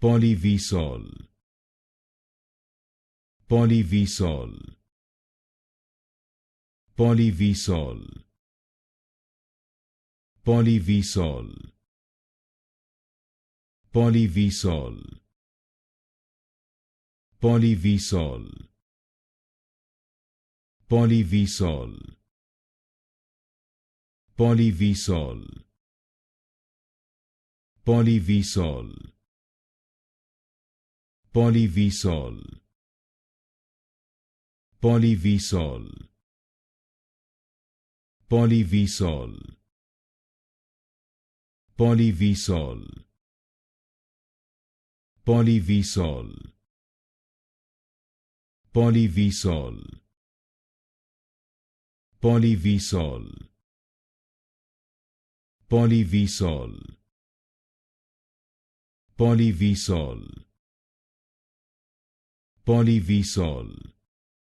Polyvisol, Polyvisol, Polyvisol, Polyvisol, Polyvisol, Polyvisol, Polyvisol, Polyvisol, Polyvisol, Polyvisol, Polyvisol, Polyvisol, Polyvisol, Polyvisol, Polyvisol, Polyvisol, Polyvisol, Polyvisol, Polyvisol,